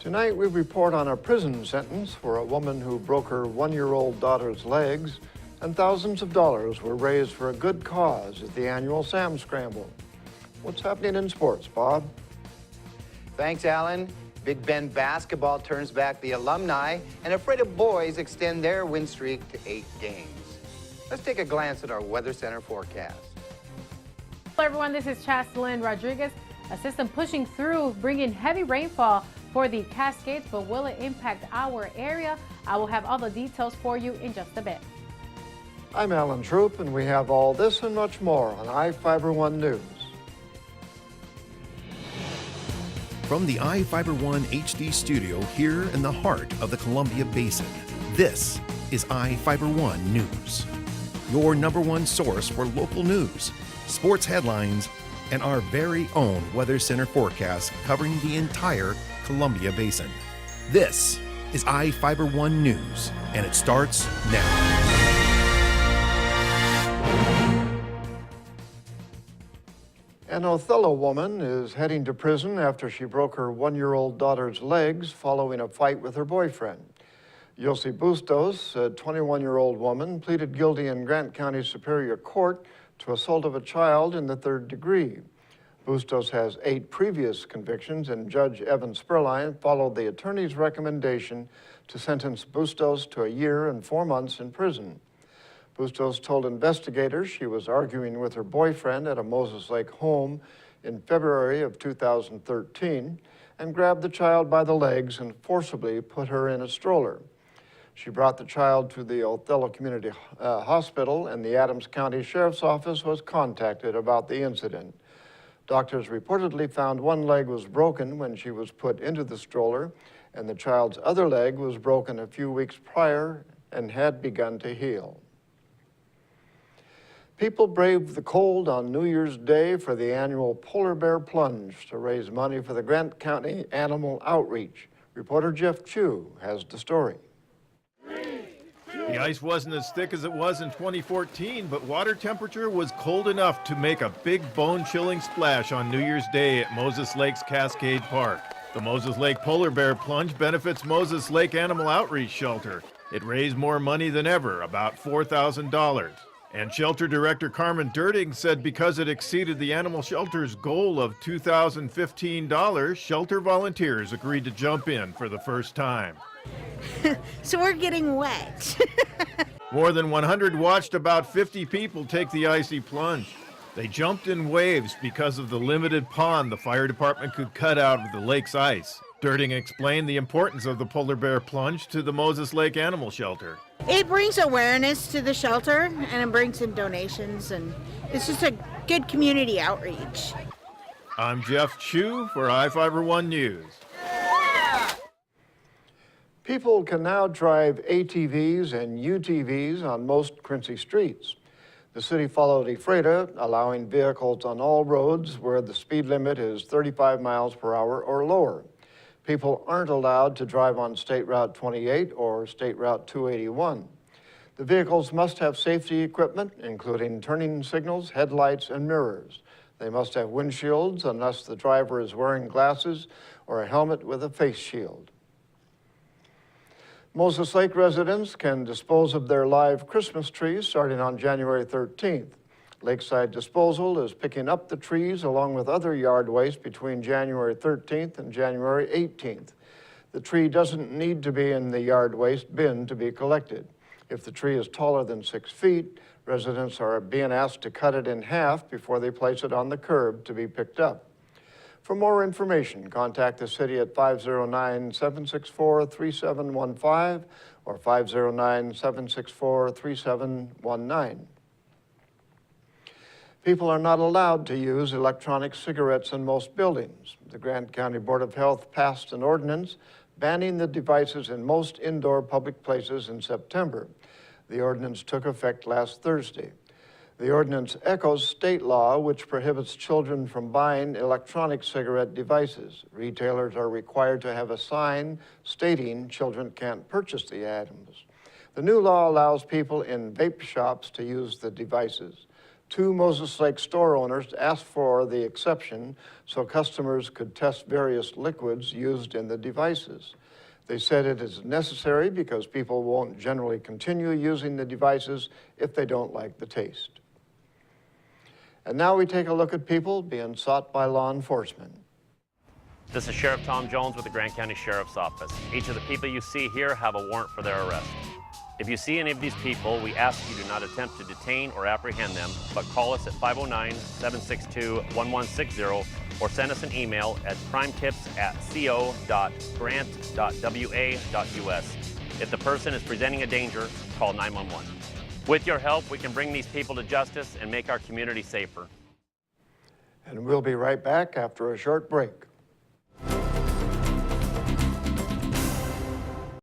Tonight we report on a prison sentence for a woman who broke her one-year-old daughter's legs, and thousands of dollars were raised for a good cause at the annual Sam Scramble. What's happening in sports, Bob? Thanks, Alan. Big Bend basketball turns back the alumni, and Afraid of Boys extend their win streak to 8 games. Let's take a glance at our Weather Center forecast. Hello, everyone. This is Chaslyn Rodriguez. A system pushing through, bringing heavy rainfall for the Cascades, but will it impact our area? I will have all the details for you in just a bit. I'm Alan Troop, and we have all this and much more on Ifiber One News. From the Ifiber One HD studio here in the heart of the Columbia Basin, this is Ifiber One News, your #1 source for local news, sports headlines, and our very own Weather Center forecast covering the entire Columbia Basin. This is Ifiber One News, and it starts now. An Othello woman is heading to prison after she broke her one-year-old daughter's legs following a fight with her boyfriend. Yossi Bustos, a 21-year-old woman, pleaded guilty in Grant County Superior Court to assault of a child in the 3rd degree. Bustos has 8 previous convictions, and Judge Evan Sperline followed the attorney's recommendation to sentence Bustos to 1 year and 4 months in prison. Bustos told investigators she was arguing with her boyfriend at a Moses Lake home in February of 2013 and grabbed the child by the legs and forcibly put her in a stroller. She brought the child to the Othello Community Hospital, and the Adams County Sheriff's Office was contacted about the incident. Doctors reportedly found one leg was broken when she was put into the stroller, and the child's other leg was broken a few weeks prior and had begun to heal. People braved the cold on New Year's Day for the annual Polar Bear Plunge to raise money for the Grant County Animal Outreach. Reporter Jeff Chu has the story. The ice wasn't as thick as it was in 2014, but water temperature was cold enough to make a big bone-chilling splash on New Year's Day at Moses Lake's Cascade Park. The Moses Lake Polar Bear Plunge benefits Moses Lake Animal Outreach Shelter. It raised more money than ever, about $4,000. And shelter director Carmen Dirting said because it exceeded the animal shelter's goal of $2,015, shelter volunteers agreed to jump in for the first time. So we're getting wet. More than 100 watched about 50 people take the icy plunge. They jumped in waves because of the limited pond the fire department could cut out of the lake's ice. Dirting explained the importance of the Polar Bear Plunge to the Moses Lake Animal Shelter. It brings awareness to the shelter, and it brings in donations, and it's just a good community outreach. I'm Jeff Chu for Ifiber One News. People can now drive ATVs and UTVs on most Quincy streets. The city followed Ephrata, allowing vehicles on all roads where the speed limit is 35 miles per hour or lower. People aren't allowed to drive on State Route 28 or State Route 281. The vehicles must have safety equipment, including turning signals, headlights, and mirrors. They must have windshields unless the driver is wearing glasses or a helmet with a face shield. Moses Lake residents can dispose of their live Christmas trees starting on January 13th. Lakeside Disposal is picking up the trees along with other yard waste between January 13th and January 18th. The tree doesn't need to be in the yard waste bin to be collected. If the tree is taller than 6 feet, residents are being asked to cut it in half before they place it on the curb to be picked up. For more information, contact the city at 509-764-3715 or 509-764-3719. People are not allowed to use electronic cigarettes in most buildings. The Grant County Board of Health passed an ordinance banning the devices in most indoor public places in September. The ordinance took effect last Thursday. The ordinance echoes state law, which prohibits children from buying electronic cigarette devices. Retailers are required to have a sign stating children can't purchase the items. The new law allows people in vape shops to use the devices. 2 Moses Lake store owners asked for the exception so customers could test various liquids used in the devices. They said it is necessary because people won't generally continue using the devices if they don't like the taste. And now we take a look at people being sought by law enforcement. This is Sheriff Tom Jones with the Grant County Sheriff's Office. Each of the people you see here have a warrant for their arrest. If you see any of these people, we ask you do not attempt to detain or apprehend them, but call us at 509-762-1160 or send us an email at crimetips@co.grant.wa.us. If the person is presenting a danger, call 911. With your help, we can bring these people to justice and make our community safer. And we'll be right back after a short break.